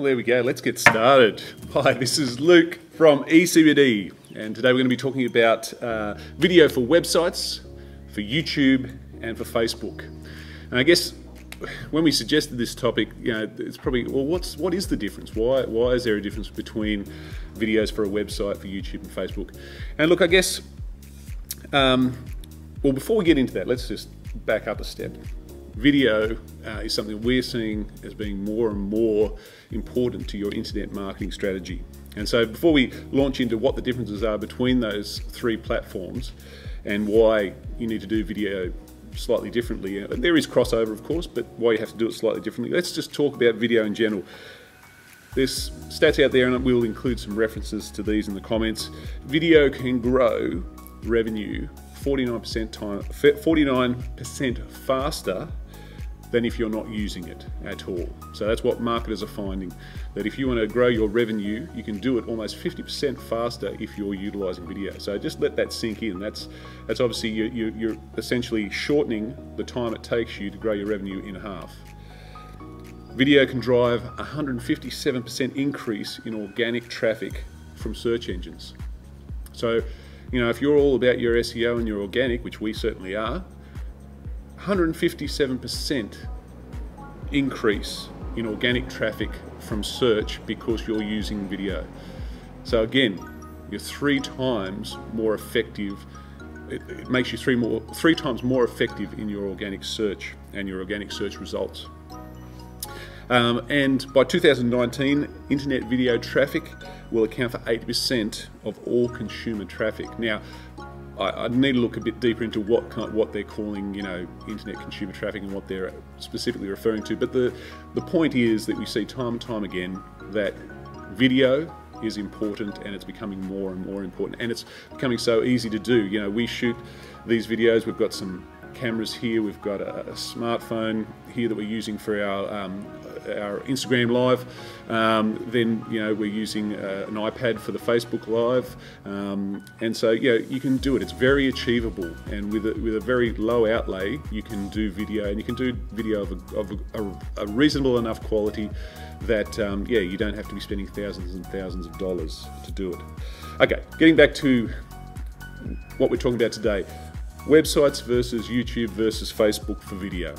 there we go. Let's get started. Hi, this is Luke from e-CBD, and today we're going to be talking about video for websites, for YouTube, and for Facebook. And I guess when we suggested this topic, it's probably, well, what is the difference? Why is there a difference between videos for a website, for YouTube, and Facebook? And look, I guess, well, before we get into that, let's just back up a step. Video is something we're seeing as being more and more important to your internet marketing strategy. And so before we launch into what the differences are between those three platforms and why you need to do video slightly differently, there is crossover of course, but why you have to do it slightly differently, let's just talk about video in general. There's stats out there and we'll include some references to these in the comments. Video can grow revenue 49% faster than if you're not using it at all. So that's what marketers are finding, that if you want to grow your revenue, you can do it almost 50% faster if you're utilizing video. So just let that sink in. That's obviously you're essentially shortening the time it takes you to grow your revenue in half. Video can drive 157% increase in organic traffic from search engines. So, if you're all about your SEO and your organic, which we certainly are, 157% increase in organic traffic from search because you're using video. So again, you're 3 times more effective. It makes you three times more effective in your organic search and your organic search results. And by 2019, internet video traffic will account for 80% of all consumer traffic. Now, I need to look a bit deeper into what they're calling, internet consumer traffic and what they're specifically referring to. But the point is that we see time and time again that video is important, and it's becoming more and more important, and it's becoming so easy to do. We shoot these videos. We've got some cameras here. We've got a smartphone here that we're using for our Instagram Live. Then we're using an iPad for the Facebook Live, and so you can do it. It's very achievable, and with a very low outlay, you can do video, and you can do video of a reasonable enough quality that you don't have to be spending thousands and thousands of dollars to do it. Okay, getting back to what we're talking about today. Websites versus YouTube versus Facebook for video.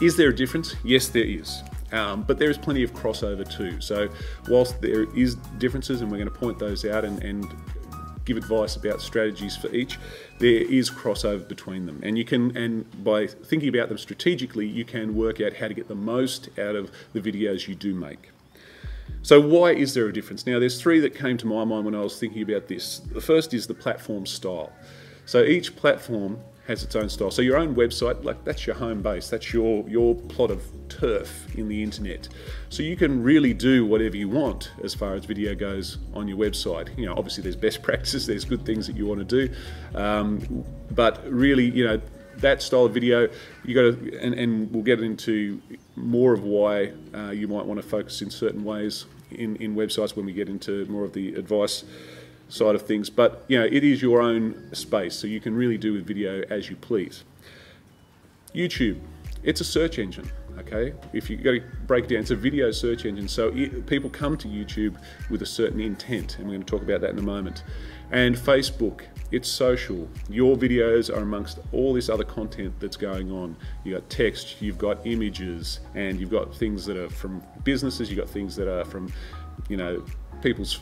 Is there a difference? Yes, there is. But there is plenty of crossover too. So whilst there is differences, and we're going to point those out and give advice about strategies for each, there is crossover between them. And by thinking about them strategically, you can work out how to get the most out of the videos you do make. So why is there a difference? Now, there's 3 that came to my mind when I was thinking about this. The first is the platform style. So each platform has its own style. So your own website, that's your home base, that's your plot of turf in the internet. So you can really do whatever you want as far as video goes on your website. Obviously there's best practices, there's good things that you want to do, but really, that style of video, you got to, and we'll get into more of why you might want to focus in certain ways in websites when we get into more of the advice side of things, but it is your own space, so you can really do with video as you please. YouTube, it's a search engine, okay? If you got to break it down, it's a video search engine, so people come to YouTube with a certain intent, and we're going to talk about that in a moment. And Facebook, it's social. Your videos are amongst all this other content that's going on. You've got text, you've got images, and you've got things that are from businesses, you've got things that are from people's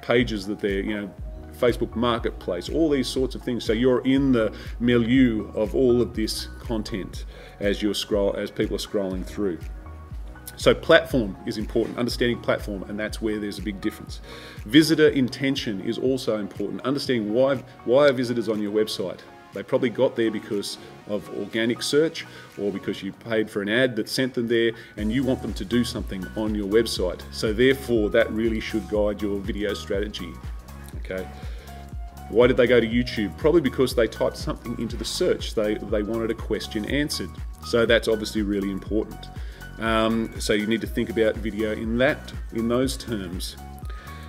pages that they're, Facebook Marketplace, all these sorts of things. So you're in the milieu of all of this content as people are scrolling through. So platform is important, understanding platform, and that's where there's a big difference. Visitor intention is also important, understanding why are visitors on your website. They probably got there because of organic search, or because you paid for an ad that sent them there, and you want them to do something on your website. So therefore, that really should guide your video strategy. Okay. Why did they go to YouTube? Probably because they typed something into the search. They wanted a question answered. So that's obviously really important. So you need to think about video in those terms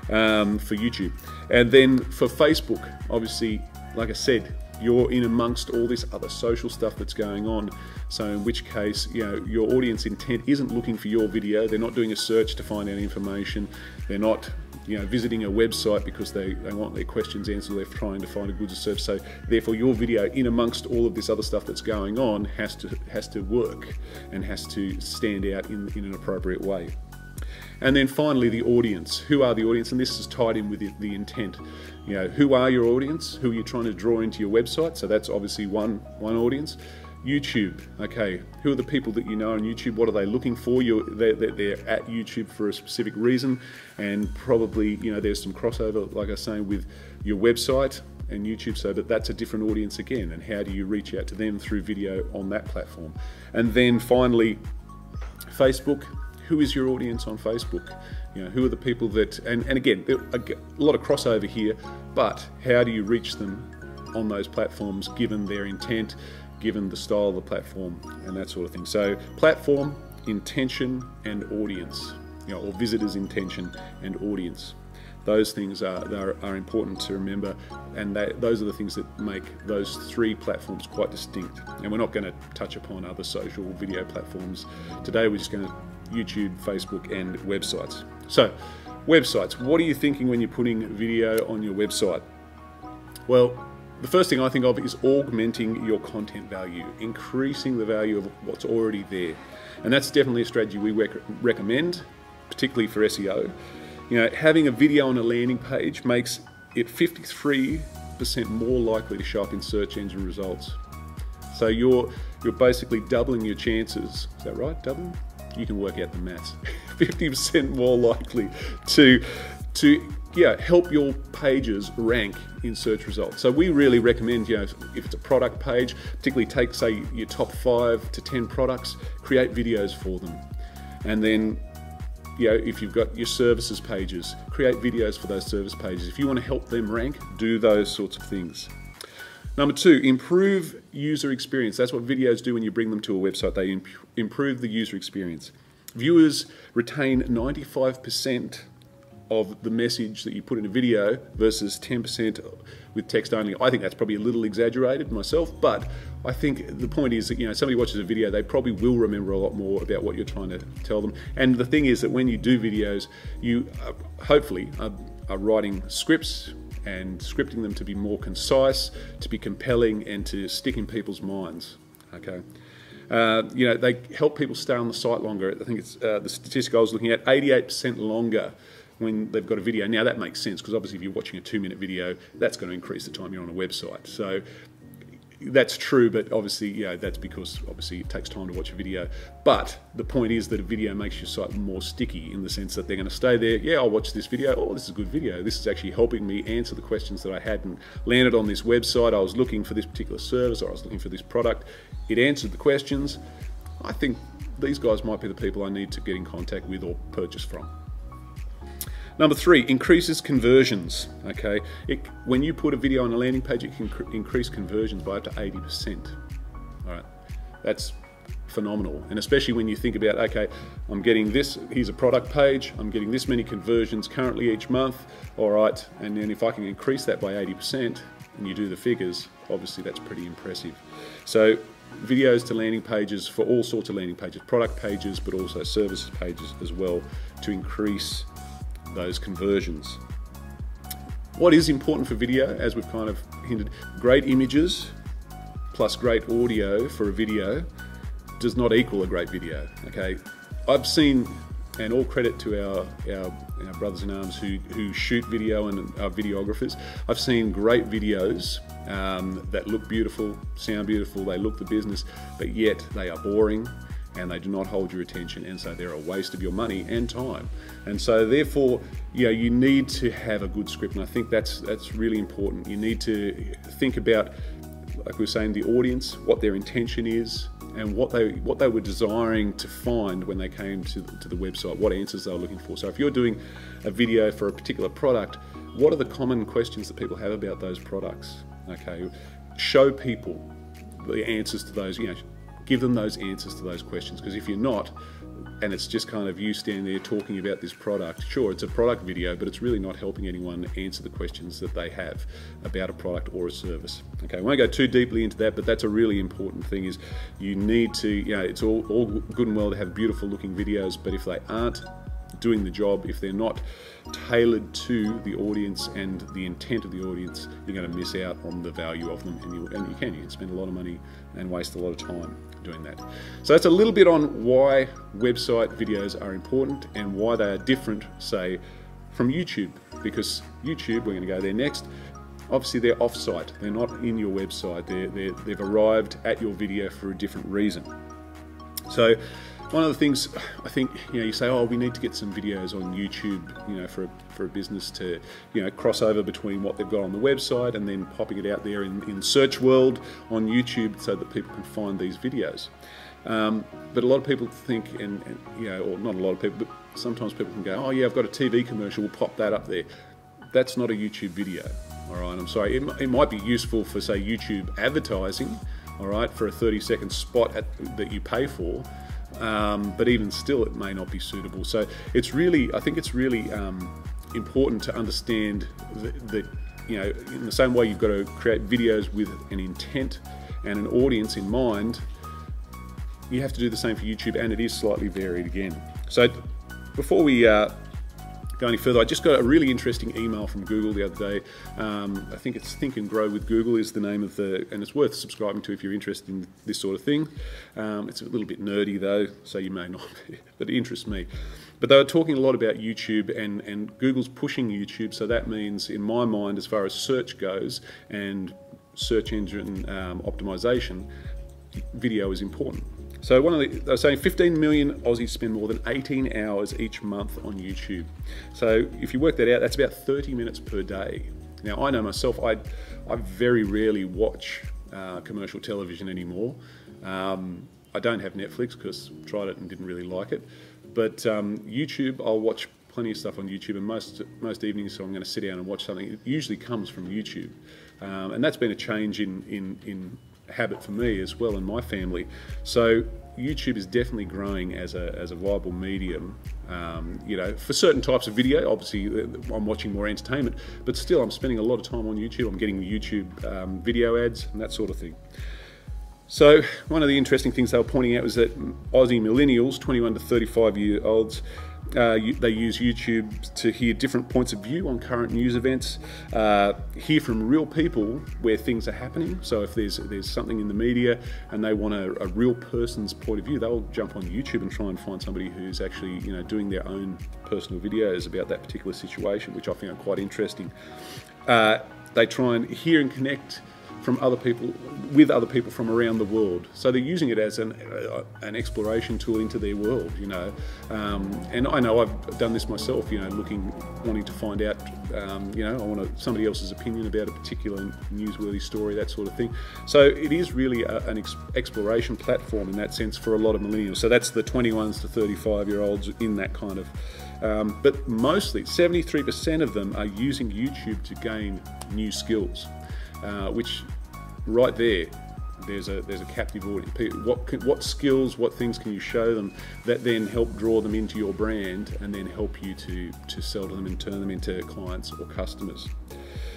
for YouTube. And then for Facebook, obviously, like I said, you're in amongst all this other social stuff that's going on. So in which case, your audience intent isn't looking for your video. They're not doing a search to find out information. They're not visiting a website because they want their questions answered. They're trying to find a goods or service. So therefore your video, in amongst all of this other stuff that's going on, has to work and has to stand out in an appropriate way. And then finally, the audience. Who are the audience? And this is tied in with the intent. Who are your audience? Who are you trying to draw into your website? So that's obviously one audience. YouTube. Okay, who are the people that you know on YouTube? What are they looking for? They're at YouTube for a specific reason, and probably there's some crossover, like I was saying, with your website and YouTube, so that's a different audience again. And how do you reach out to them through video on that platform? And then finally, Facebook. Who is your audience on Facebook? Who are the people that, and again, a lot of crossover here, but how do you reach them on those platforms given their intent, given the style of the platform, and that sort of thing. So platform, intention, and audience, or visitors' intention and audience. Those things are important to remember, and those are the things that make those three platforms quite distinct. And we're not going to touch upon other social video platforms today. We're just going to YouTube, Facebook, and websites. So, websites. What are you thinking when you're putting video on your website? Well, the first thing I think of is augmenting your content value, increasing the value of what's already there. And that's definitely a strategy we recommend, particularly for SEO. Having a video on a landing page makes it 53% more likely to show up in search engine results. So you're basically doubling your chances. Is that right? Doubling? You can work out the maths. 50% more likely to help your pages rank in search results. So we really recommend, if it's a product page, particularly take, say, your top 5 to 10 products, create videos for them. And then, if you've got your services pages, create videos for those service pages. If you want to help them rank, do those sorts of things. Number 2, improve user experience. That's what videos do when you bring them to a website. They improve the user experience. Viewers retain 95% of the message that you put in a video versus 10% with text only. I think that's probably a little exaggerated myself, but I think the point is that somebody watches a video, they probably will remember a lot more about what you're trying to tell them. And the thing is that when you do videos, you hopefully are writing scripts and scripting them to be more concise, to be compelling, and to stick in people's minds. Okay. They help people stay on the site longer. I think it's the statistic I was looking at, 88% longer when they've got a video. Now that makes sense, because obviously if you're watching a 2-minute video, that's going to increase the time you're on a website. So that's true, but obviously, that's because obviously it takes time to watch a video. But the point is that a video makes your site more sticky in the sense that they're going to stay there. Yeah, I'll watch this video. Oh, this is a good video. This is actually helping me answer the questions that I hadn't landed on this website. I was looking for this particular service, or I was looking for this product. It answered the questions. I think these guys might be the people I need to get in contact with or purchase from. Number 3, increases conversions. Okay, when you put a video on a landing page, it can increase conversions by up to 80%. All right, that's phenomenal. And especially when you think about, okay, I'm getting this, here's a product page, I'm getting this many conversions currently each month. All right, and then if I can increase that by 80%, and you do the figures, obviously that's pretty impressive. So videos to landing pages for all sorts of landing pages, product pages, but also services pages as well, to increase those conversions. What is important for video, as we've kind of hinted, great images plus great audio for a video does not equal a great video. Okay, I've seen, and all credit to our brothers in arms who shoot video and are videographers, I've seen great videos that look beautiful, sound beautiful, they look the business, but yet they are boring and they do not hold your attention, and so they're a waste of your money and time. And so therefore, you need to have a good script, and I think that's really important. You need to think about, like we were saying, the audience, what their intention is, and what they were desiring to find when they came to the website, what answers they were looking for. So if you're doing a video for a particular product, what are the common questions that people have about those products? Okay, show people the answers to those. give them those answers to those questions, because if you're not, and it's just kind of you standing there talking about this product, sure, it's a product video, but it's really not helping anyone answer the questions that they have about a product or a service. Okay, I won't go too deeply into that, but that's a really important thing, is you need to, you know, it's all good and well to have beautiful looking videos, but if they aren't doing the job, if they're not tailored to the audience and the intent of the audience, you're going to miss out on the value of them, and you can spend a lot of money and waste a lot of time doing that. So that's a little bit on why website videos are important and why they are different, say, from YouTube, because YouTube, we're going to go there next, obviously they're off-site, they're not in your website, they've arrived at your video for a different reason. So one of the things, I think, you know, you say, oh, we need to get some videos on YouTube, you know, for a business to, you know, cross over between what they've got on the website and then popping it out there in search world on YouTube so that people can find these videos. But a lot of people think, and you know, or not a lot of people, but sometimes people can go, oh yeah, I've got a TV commercial, we'll pop that up there. That's not a YouTube video, all right? I'm sorry, it might be useful for, say, YouTube advertising, all right, for a 30-second spot that you pay for. But even still, it may not be suitable. So it's really, I think it's really important to understand that, you know, in the same way you've got to create videos with an intent and an audience in mind, you have to do the same for YouTube, and it is slightly varied again. So before we go any further, I just got a really interesting email from Google the other day. I think it's Think and Grow with Google is the name of and it's worth subscribing to if you're interested in this sort of thing. It's a little bit nerdy though, so you may not be, but it interests me. But they were talking a lot about YouTube, and Google's pushing YouTube, so that means, in my mind, as far as search goes and search engine optimization, video is important. So they're saying 15 million Aussies spend more than 18 hours each month on YouTube. So if you work that out, that's about 30 minutes per day. Now, I know myself, I very rarely watch commercial television anymore. I don't have Netflix because I tried it and didn't really like it. But YouTube, I'll watch plenty of stuff on YouTube, and most evenings, so I'm going to sit down and watch something. It usually comes from YouTube. And that's been a change in habit for me as well, and my family. So YouTube is definitely growing as a viable medium, you know, for certain types of video. Obviously I'm watching more entertainment, but still I'm spending a lot of time on YouTube. I'm getting YouTube video ads and that sort of thing. So one of the interesting things they were pointing out was that Aussie millennials, 21 to 35-year-olds, they use YouTube to hear different points of view on current news events, hear from real people where things are happening. So if there's something in the media and they want a real person's point of view, they'll jump on YouTube and try and find somebody who's actually, you know, doing their own personal videos about that particular situation, which I found quite interesting. They try and hear and connect from other people, with other people from around the world. So they're using it as an exploration tool into their world, you know. And I know I've done this myself, you know, wanting to find out, you know, I want somebody else's opinion about a particular newsworthy story, that sort of thing. So it is really an exploration platform in that sense for a lot of millennials. So that's the 21s to 35-year-olds in that kind of, but mostly 73% of them are using YouTube to gain new skills. Which right there's a captive audience. What skills, what things can you show them that then help draw them into your brand and then help you to sell to them and turn them into clients or customers.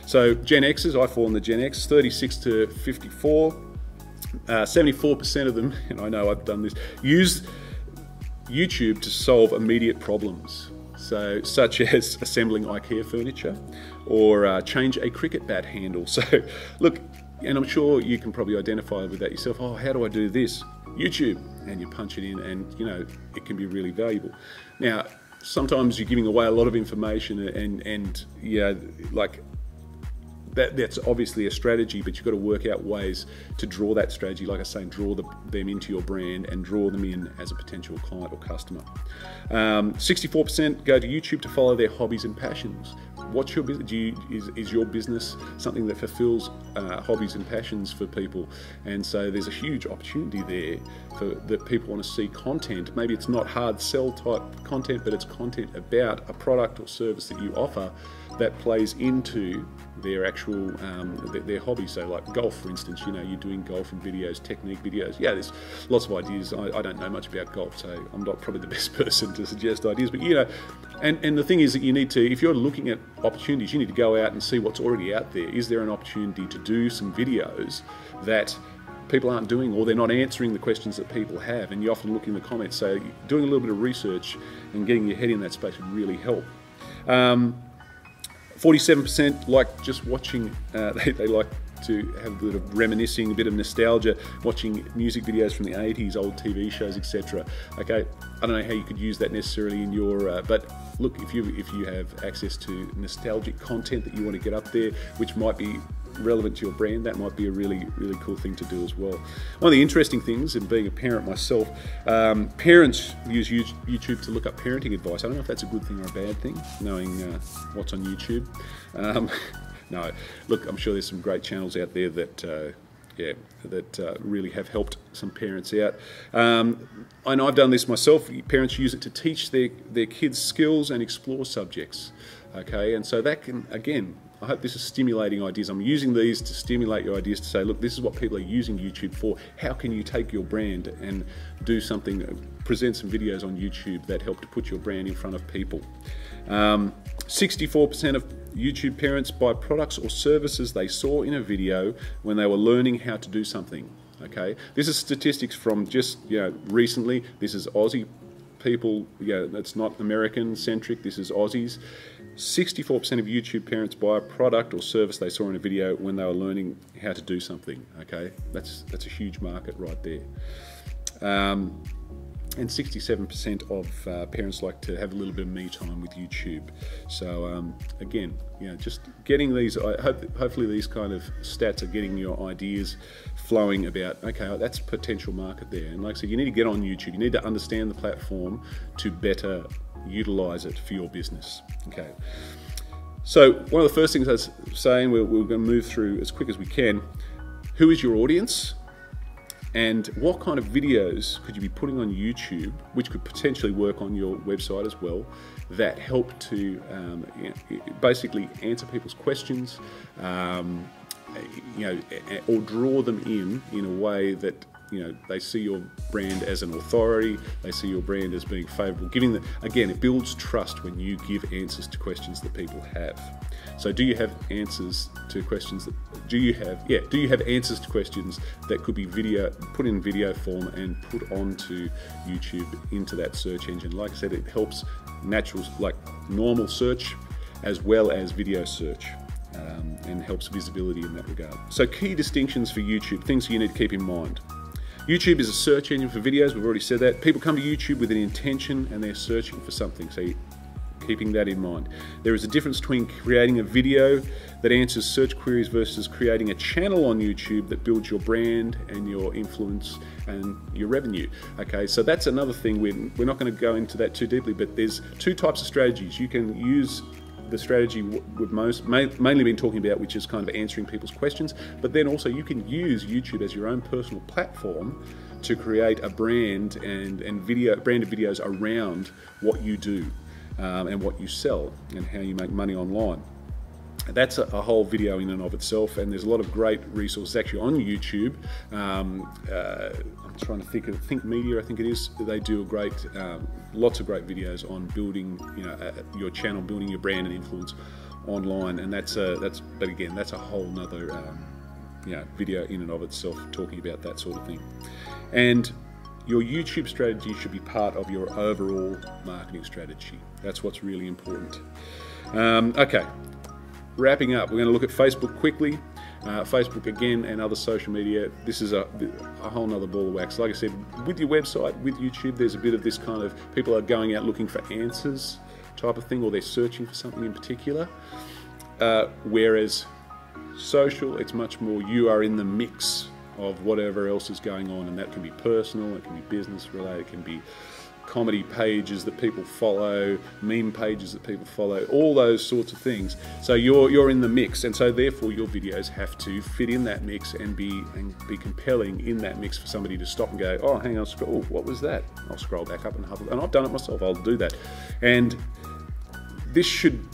So Gen Xers, I fall in the Gen X, 36 to 54, 74% of them, and I know I've done this, use YouTube to solve immediate problems. So, such as assembling IKEA furniture or change a cricket bat handle. So, look, and I'm sure you can probably identify with that yourself. Oh, how do I do this? YouTube, and you punch it in, and you know it can be really valuable. Now, sometimes you're giving away a lot of information, and yeah, like that's obviously a strategy, but you've got to work out ways to draw that strategy, like I say, draw them into your brand and draw them in as a potential client or customer. 64% go to YouTube to follow their hobbies and passions. what's your business? Is your business something that fulfills hobbies and passions for people? And so there's a huge opportunity there for that people want to see content. Maybe it's not hard sell type content, but it's content about a product or service that you offer that plays into their actual their hobby. So like golf, for instance, you know, you're doing golf and videos, technique videos. Yeah, there's lots of ideas. I don't know much about golf, so I'm not probably the best person to suggest ideas, but you know, and the thing is that you need to, if you're looking at opportunities, you need to go out and see what's already out there. Is there an opportunity to do some videos that people aren't doing, or they're not answering the questions that people have? And you often look in the comments, so doing a little bit of research and getting your head in that space would really help. 47% like just watching, they like to have a bit of reminiscing, a bit of nostalgia, watching music videos from the 80s, old TV shows, etc. Okay, I don't know how you could use that necessarily in your, but look, if you have access to nostalgic content that you want to get up there, which might be relevant to your brand, that might be a really cool thing to do as well. One of the interesting things, and being a parent myself, parents use YouTube to look up parenting advice. I don't know if that's a good thing or a bad thing, knowing what's on YouTube. No, look, I'm sure there's some great channels out there that really have helped some parents out. I know I've done this myself. Parents use it to teach their kids skills and explore subjects. Okay, and so that can, again, I hope this is stimulating ideas. I'm using these to stimulate your ideas to say, look, this is what people are using YouTube for. How can you take your brand and do something, present some videos on YouTube that help to put your brand in front of people? 64% of YouTube parents buy products or services they saw in a video when they were learning how to do something. Okay, this is statistics from just recently. This is Aussie people. It's not American centric. This is Aussies. 64% of YouTube parents buy a product or service they saw in a video when they were learning how to do something. Okay, that's a huge market right there. And 67% of parents like to have a little bit of me time with YouTube. So again, just getting these, hopefully these kind of stats are getting your ideas flowing about, okay, that's a potential market there. And like I said, you need to get on YouTube. You need to understand the platform to better utilize it for your business. Okay. So one of the first things I was saying, we're going to move through as quick as we can. Who is your audience? And what kind of videos could you be putting on YouTube, which could potentially work on your website as well, that help to basically answer people's questions, or draw them in a way that they see your brand as an authority, they see your brand as being favourable. Again, it builds trust when you give answers to questions that people have. So do you have answers to questions do you have answers to questions that could be put in video form and put onto YouTube into that search engine? Like I said, it helps normal search as well as video search. And helps visibility in that regard. So key distinctions for YouTube, things you need to keep in mind. YouTube is a search engine for videos, we've already said that. People come to YouTube with an intention and they're searching for something, so keeping that in mind. There is a difference between creating a video that answers search queries versus creating a channel on YouTube that builds your brand and your influence and your revenue. Okay, so that's another thing. We're not going to go into that too deeply, but there's two types of strategies. You can use the strategy we've mainly been talking about, which is kind of answering people's questions, but then also you can use YouTube as your own personal platform to create a brand and brand of videos around what you do and what you sell and how you make money online. That's a whole video in and of itself, and there's a lot of great resources actually on YouTube. I'm trying to think of Think Media, I think it is. They do lots of great videos on building, your channel, building your brand and influence online, and but again, that's a whole nother, video in and of itself, talking about that sort of thing. And your YouTube strategy should be part of your overall marketing strategy. That's what's really important. Okay. Wrapping up, we're going to look at Facebook quickly. Facebook again and other social media. This is a whole nother ball of wax. Like I said, with your website, with YouTube, there's a bit of this kind of, people are going out looking for answers type of thing, or they're searching for something in particular. Whereas social, it's much more you are in the mix of whatever else is going on, and that can be personal, it can be business related, it can be comedy pages that people follow, meme pages that people follow, all those sorts of things. So you're in the mix, and so therefore your videos have to fit in that mix and be compelling in that mix for somebody to stop and go, oh, hang on, oh, what was that? I'll scroll back up and I've done it myself. I'll do that, and this should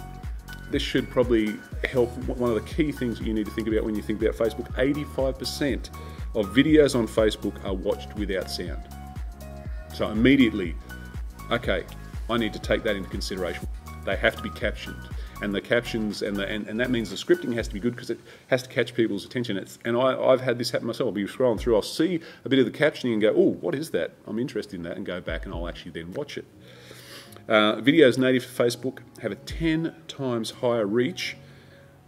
probably help. One of the key things that you need to think about when you think about Facebook: 85% of videos on Facebook are watched without sound. So immediately, okay, I need to take that into consideration. They have to be captioned, and the captions and that means the scripting has to be good because it has to catch people's attention. I've had this happen myself. I'll be scrolling through, I'll see a bit of the captioning and go, oh, what is that? I'm interested in that, and go back and I'll actually then watch it. Videos native to Facebook have a 10 times higher reach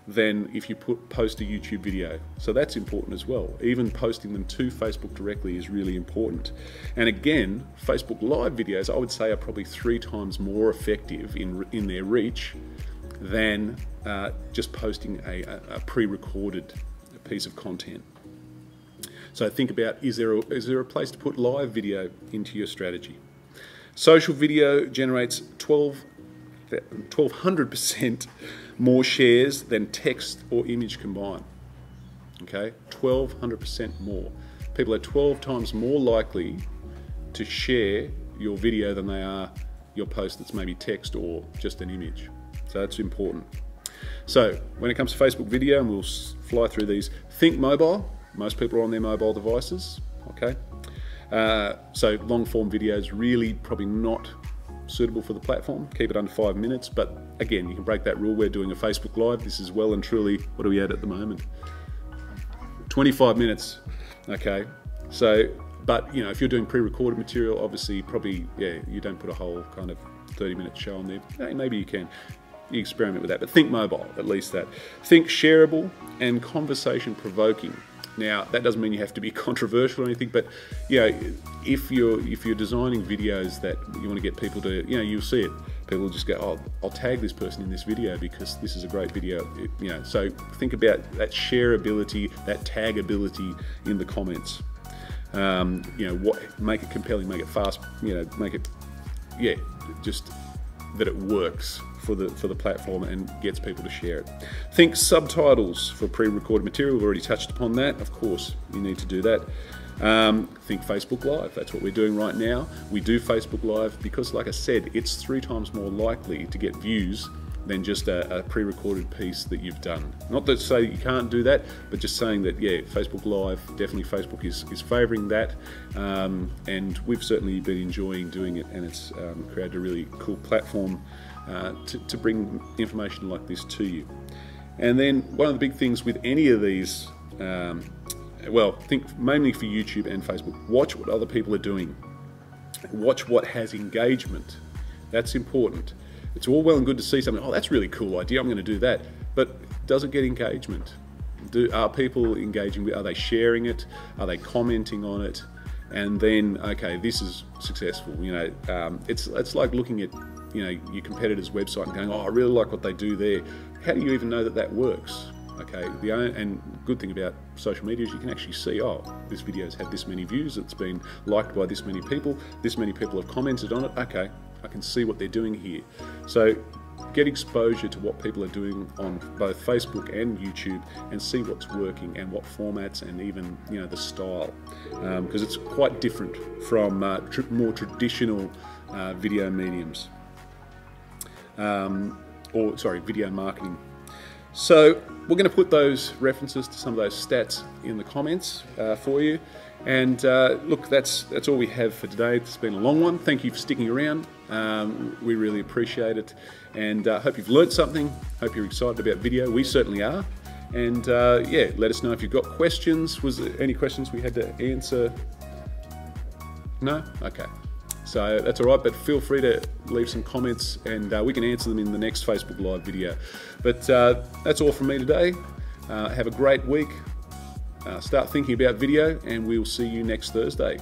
than if you post a YouTube video. So that's important as well. Even posting them to Facebook directly is really important. And again, Facebook Live videos, I would say, are probably 3 times more effective in their reach than just posting a pre-recorded piece of content. So think about, is there a place to put live video into your strategy? Social video generates 1,200% more shares than text or image combined. Okay, 1,200% more. People are 12 times more likely to share your video than they are your post that's maybe text or just an image. So that's important. So when it comes to Facebook video, and we'll fly through these, think mobile. Most people are on their mobile devices. Okay. So long form videos really probably not suitable for the platform. Keep it under 5 minutes, but again, you can break that rule. We're doing a Facebook Live. This is well and truly, what are we at the moment? 25 minutes. Okay, so, but you know, if you're doing pre-recorded material, obviously probably, yeah, you don't put a whole kind of 30-minute show on there. Hey, maybe you can. You experiment with that, but think mobile, at least that. Think shareable and conversation provoking. Now, that doesn't mean you have to be controversial or anything, but you know, if you're designing videos that you want to get people to, you know, you'll see it. People will just go, oh, I'll tag this person in this video because this is a great video. You know, so think about that shareability, that tagability in the comments. You know, make it compelling, make it fast. You know, make it, yeah, just that it works for the platform and gets people to share it. Think subtitles for pre-recorded material. We've already touched upon that. Of course, you need to do that. Think Facebook Live. That's what we're doing right now. We do Facebook Live because, like I said, it's 3 times more likely to get views than just a pre-recorded piece that you've done. Not to say you can't do that, but just saying that, yeah, Facebook Live, definitely Facebook is favouring that, and we've certainly been enjoying doing it, and it's created a really cool platform to bring information like this to you. And then one of the big things with any of these, well, think mainly for YouTube and Facebook, watch what other people are doing. Watch what has engagement. That's important. It's all well and good to see something, oh, that's a really cool idea, I'm going to do that. But does it get engagement? Are people engaging with, are they sharing it? Are they commenting on it? And then, okay, this is successful. You know, it's like looking at, you know, your competitor's website and going, oh, I really like what they do there. How do you even know that that works? Okay, and good thing about social media is you can actually see, oh, this video's had this many views, it's been liked by this many people have commented on it, okay, I can see what they're doing here. So get exposure to what people are doing on both Facebook and YouTube and see what's working and what formats and even, you know, the style, because it's quite different from more traditional video mediums, video marketing. So we're going to put those references to some of those stats in the comments for you. And look, that's all we have for today. It's been a long one. Thank you for sticking around. We really appreciate it. And hope you've learned something. Hope you're excited about video. We certainly are. And yeah, let us know if you've got questions. Was there any questions we had to answer? No? Okay. So that's all right, but feel free to leave some comments and we can answer them in the next Facebook Live video. But that's all from me today. Have a great week. Start thinking about video, and we'll see you next Thursday.